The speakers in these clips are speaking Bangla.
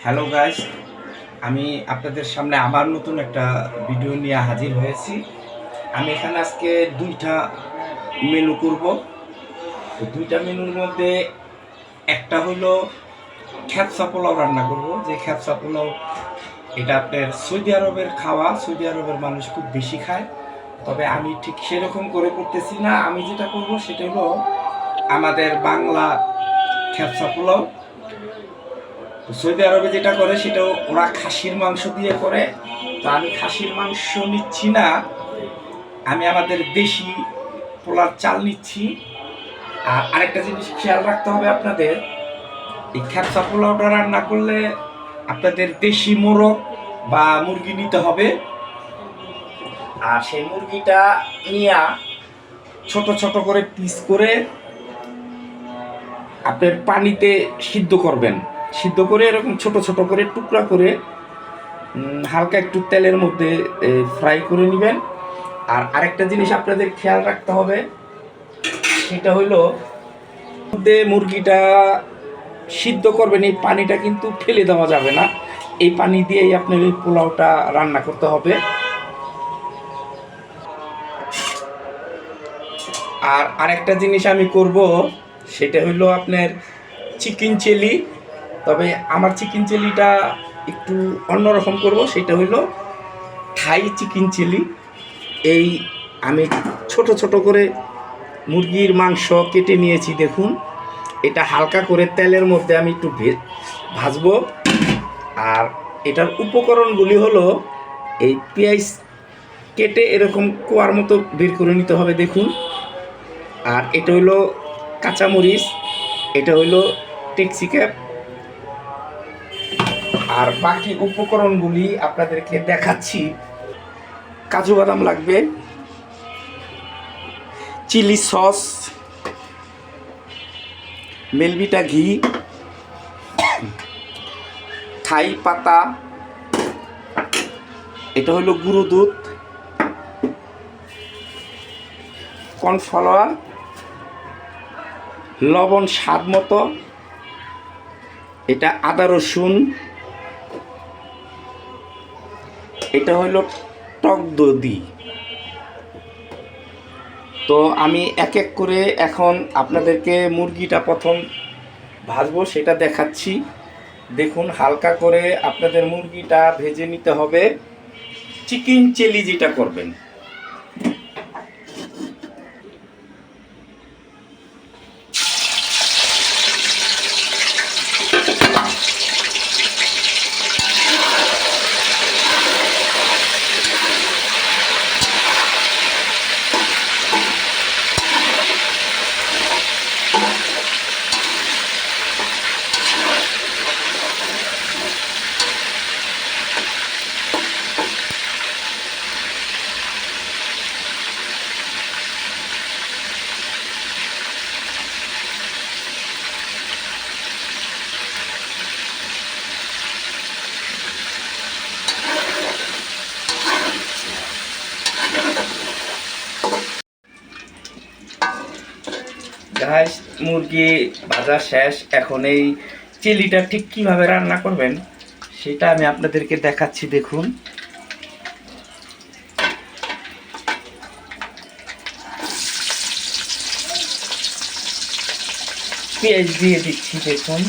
হ্যালো গাইস, আমি আপনাদের সামনে আবার নতুন একটা ভিডিও নিয়ে হাজির হয়েছি। আমি এখানে আজকে দুইটা মেনু করব। দুইটা মেনুর মধ্যে একটা হইলো খ্যাপসা পোলাও রান্না করব। যে খ্যাপসা পোলাও এটা আপনার সৌদি আরবের খাওয়া, সৌদি আরবের মানুষ খুব বেশি খায়। তবে আমি ঠিক সেরকম করে করতেছি না। আমি যেটা করব সেটা হলো আমাদের বাংলা খ্যাপসা পোলাও। সৌদি আরবে যেটা করে সেটা ওরা খাসির মাংস দিয়ে করে। তো আমি খাসির মাংস নিচ্ছি না, আমি আমাদের দেশি পোলার চাল নিচ্ছি। আর আরেকটা জিনিস খেয়াল রাখতে হবে আপনাদের, এই খ্যাপসা পোলাওটা রান্না করলে আপনাদের দেশি মোরগ বা মুরগি নিতে হবে। আর সেই মুরগিটা নিয়ে ছোট ছোট করে পিস করে আপনার পানিতে সিদ্ধ করবেন। সিদ্ধ করে এরকম ছোট ছোট করে টুকরা করে হালকা একটু তেলের মধ্যে ফ্রাই করে নেবেন। আর আরেকটা জিনিস আপনাদের খেয়াল রাখতে হবে, সেটা হইল মধ্যে মুরগিটা সিদ্ধ করবেন, এই পানিটা কিন্তু ফেলে দেওয়া যাবে না। এই পানি দিয়েই আপনার এই পোলাওটা রান্না করতে হবে। আর আরেকটা জিনিস আমি করব, সেটা হইলো আপনার চিকেন চিলি। তবে আমার চিকেন চিলিটা একটু অন্যরকম করব, সেটা হইলো থাই চিকেন চিলি। এই আমি ছোট ছোট করে মুরগির মাংস কেটে নিয়েছি, দেখুন। এটা হালকা করে তেলের মধ্যে আমি একটু ভাজবো। আর এটার উপকরণগুলি হলো এই পেঁয়াজ কেটে এরকম কোয়ার মতো বের করে নিতে হবে, দেখুন। আর এটা হইলো কাঁচামরিচ, এটা হইলো টেক্সিক্যাপ। আর বাকি উপকরণগুলি আপনাদেরকে দেখাচ্ছি। কাজু বাদাম লাগবে, চিলি সস, মেলবিটা ঘি, থাই পাতা, এটা হলো গুঁড়ো দুধ, কর্নফ্লাওয়ার, লবণ স্বাদ মতো, এটা আদা রসুন, এটা হলো টক দই। তো আমি এক এক করে এখন আপনাদেরকে মুরগিটা প্রথম ভাজবো সেটা দেখাচ্ছি। দেখুন, হালকা করে আপনাদের মুরগিটা ভেজে নিতে হবে, চিকেন চিলি যেটা করবেন। গাইস, মুরগি ভাজা শেষ। এখন এই চিলিটা ঠিক কিভাবে রান্না করবেন সেটা আমি আপনাদেরকে দেখাচ্ছি, দেখুন। পেঁয়াজ দিয়ে দিচ্ছি, দেখুন।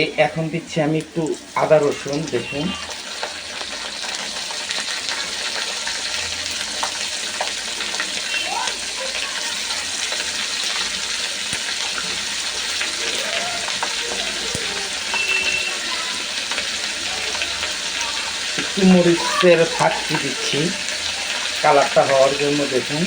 এই এখন দিচ্ছি আমি একটু আদা রসুন, দেখুন। একটু মরিচের ফাঁকি দিচ্ছি কালারটা হওয়ার জন্য, দেখুন।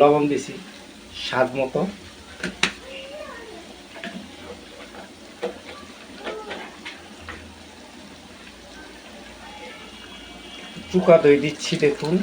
লবণ দিছি স্বাদ মতো। চুকা দই দিচ্ছি দেখুন।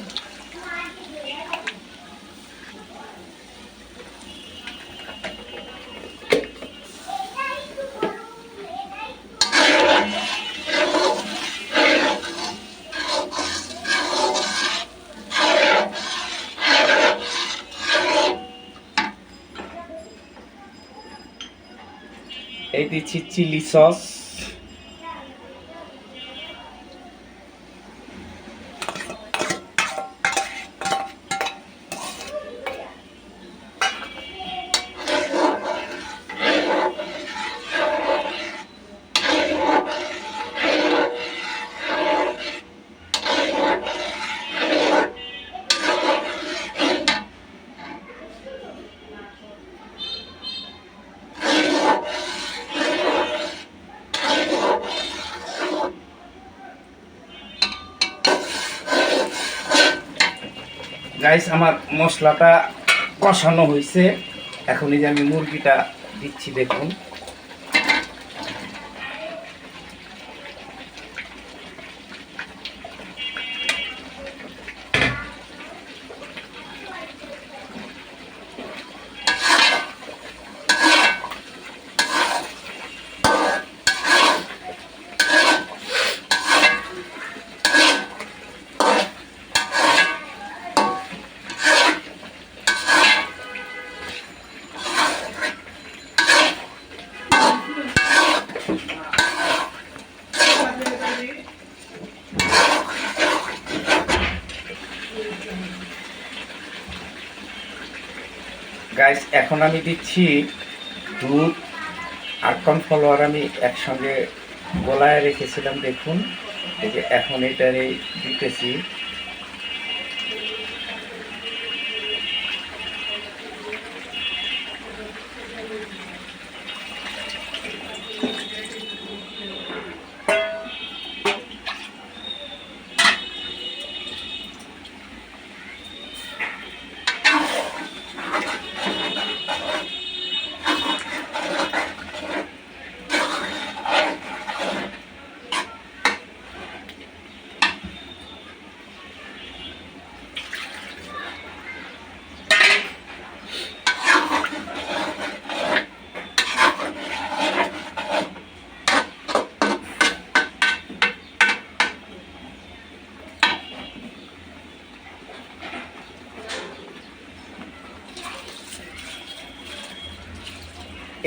এই দিচ্ছি চিলি সস, গাইস আমার মশলাটা কষানো হয়েছে। এখন এই যে আমি মুরগিটা দিচ্ছি দেখুন। গাইস এখন আমি দিচ্ছি দুধ আর কর্নফ্লাওয়ার, আমি একসঙ্গে গলায় রেখেছিলাম দেখুন। এই যে এখন এটারে দিতেছি।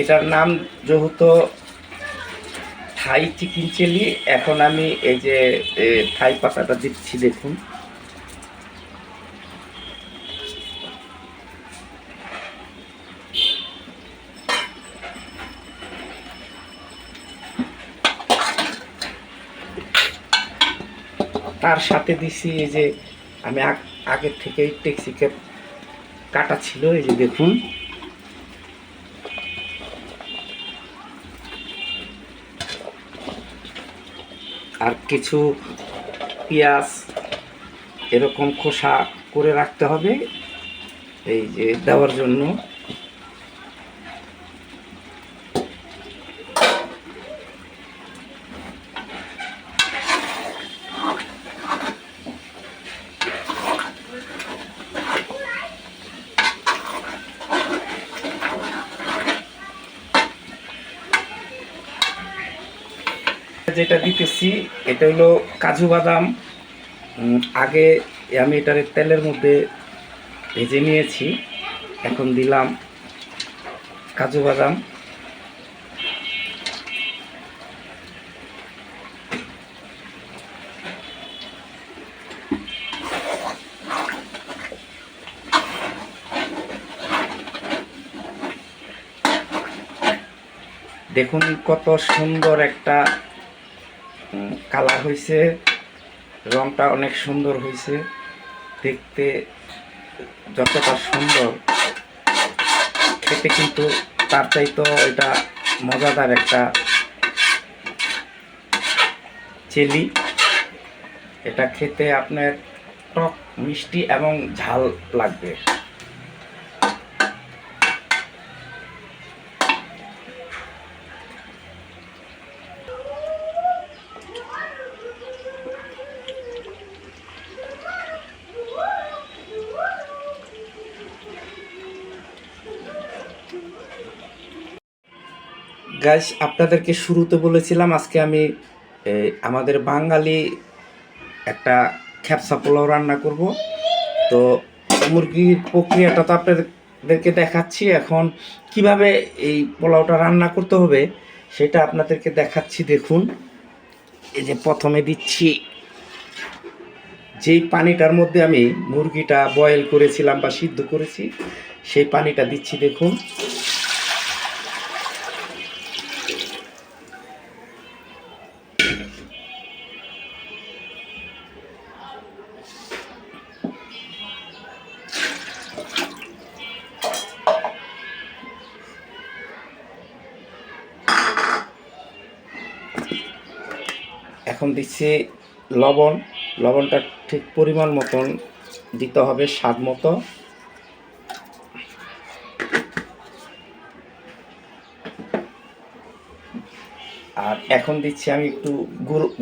এটার নাম যেহেতু থাই চিকেন চিলি, এখন আমি এই যে থাই পাতাটা দিচ্ছি দেখুন। তার সাথে দিছি এই যে আমি আগের থেকেই টেক্সিকে কাটা ছিল, এই যে দেখুন। আর কিছু পেঁয়াজ এরকম খোসা করে রাখতে হবে এই যে দেওয়ার জন্য। যেটা দিতেছি এটা হলো কাজু বাদাম। আগে আমি এটার তেলের মধ্যে ভেজে নিয়েছি, এখন দিলাম কাজু বাদাম। দেখুন কত সুন্দর একটা কালার হয়েছে, রংটা অনেক সুন্দর হয়েছে, দেখতে যতটা সুন্দর খেতে কিন্তু তার চাইতো এটা মজাদার একটা চিলি। এটা খেতে আপনার টক মিষ্টি এবং ঝাল লাগবে। গাইস, আপনাদেরকে শুরুতে বলেছিলাম আজকে আমি আমাদের বাঙালি একটা খ্যাপসা পোলাও রান্না করব। তো মুরগির প্রক্রিয়াটা তো আপনাদেরকে দেখাচ্ছি। এখন কিভাবে এই পোলাওটা রান্না করতে হবে সেটা আপনাদেরকে দেখাচ্ছি। দেখুন, এই যে প্রথমে দিচ্ছি যেই পানিটার মধ্যে আমি মুরগিটা বয়েল করেছিলাম বা সিদ্ধ করেছি, সেই পানিটা দিচ্ছি। দেখুন, এখন দিচ্ছি লবণ। লবণটা ঠিক পরিমাণ মতন দিতে হবে, স্বাদ মতো। আর এখন দিচ্ছি আমি একটু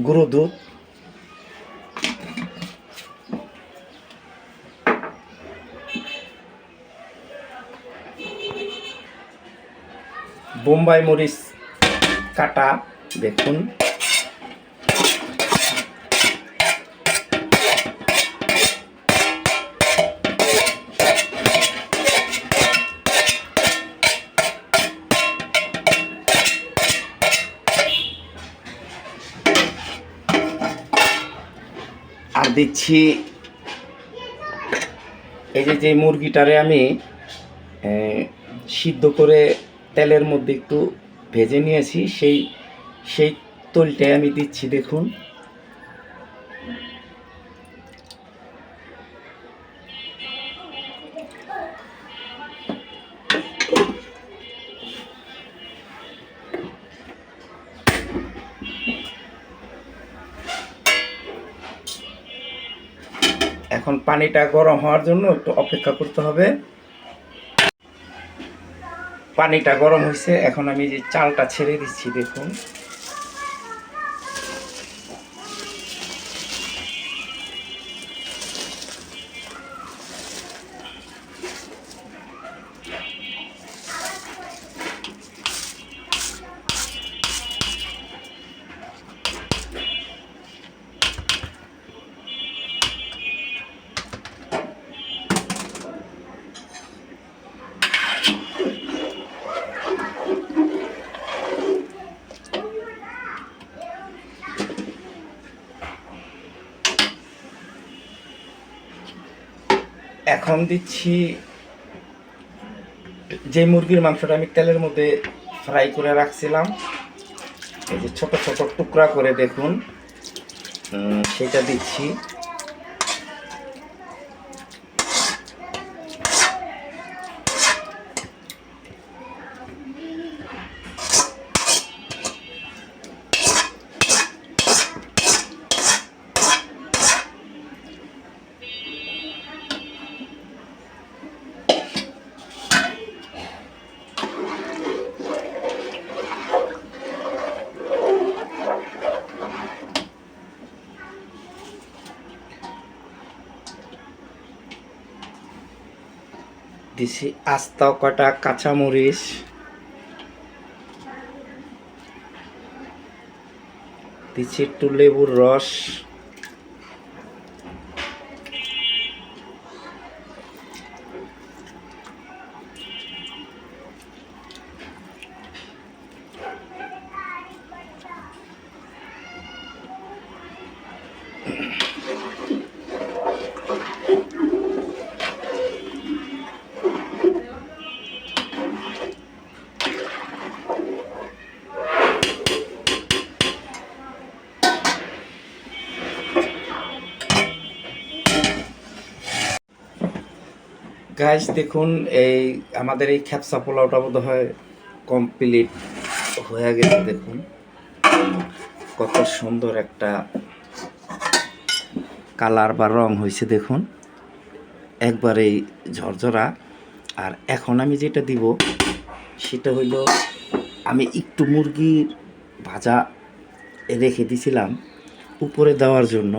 গুঁড়ো দুধ। বোম্বাই মরিচ কাটা, দেখুন। আর দিচ্ছি এই যে মুরগিটারে আমি সিদ্ধ করে তেলের মধ্যে একটু ভেজে নিয়েছি, সেই তলটাই আমি দিচ্ছি। দেখুন, এখন পানিটা গরম হওয়ার জন্য একটু অপেক্ষা করতে হবে। পানিটা গরম হয়েছে, এখন আমি যে চালটা ছেড়ে দিচ্ছি। দেখুন, এখন দিচ্ছি যে মুরগির মাংসটা আমি তেলের মধ্যে ফ্রাই করে রাখছিলাম, এই যে ছোট ছোট টুকরা করে, দেখুন, সেটা দিচ্ছি। দিছি আস্তা কটা কাঁচামরিচ, দিচ্ছি একটু লেবুর রস, গাইস দেখুন, এই আমাদের এই খ্যাপসা পোলাওটা বোধ হয় কমপ্লিট হয়ে গেছে। দেখুন কত সুন্দর একটা কালার বা রং হয়েছে, দেখুন একবারেই ঝরঝরা। আর এখন আমি যেটা দিব সেটা হইল, আমি একটু মুরগির ভাজা রেখে দিছিলাম উপরে দেওয়ার জন্য,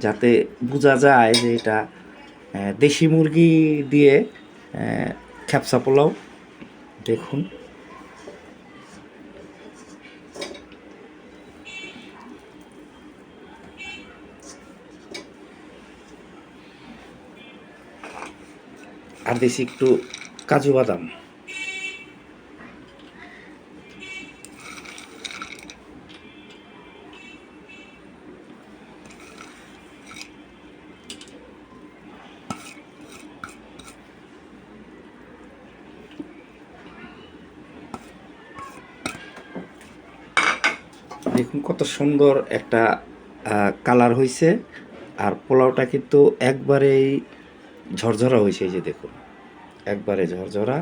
যাতে বোঝা যায় যে এটা দেশি মুরগি দিয়ে খ্যাপসা পোলাও। দেখুন আর দিছি একটু কাজু বাদাম। দেখুন কত সুন্দর একটা কালার হয়েছে, আর পোলাওটা কিন্তু একবারেই ঝরঝরা হয়েছে। এই যে দেখুন একবারে ঝরঝরা।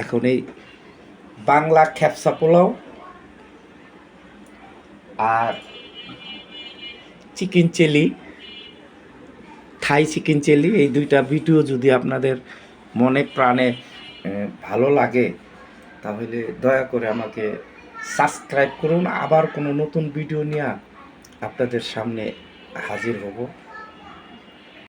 এখন এই বাংলা খ্যাপসা পোলাও আর chicken chilli, Thai chicken chilli, এই দুইটা ভিডিও যদি আপনাদের মনে প্রাণে ভালো লাগে তাহলে দয়া করে আমাকে সাবস্ক্রাইব করুন। আবার কোনো নতুন ভিডিও নিয়ে আপনাদের সামনে হাজির হব।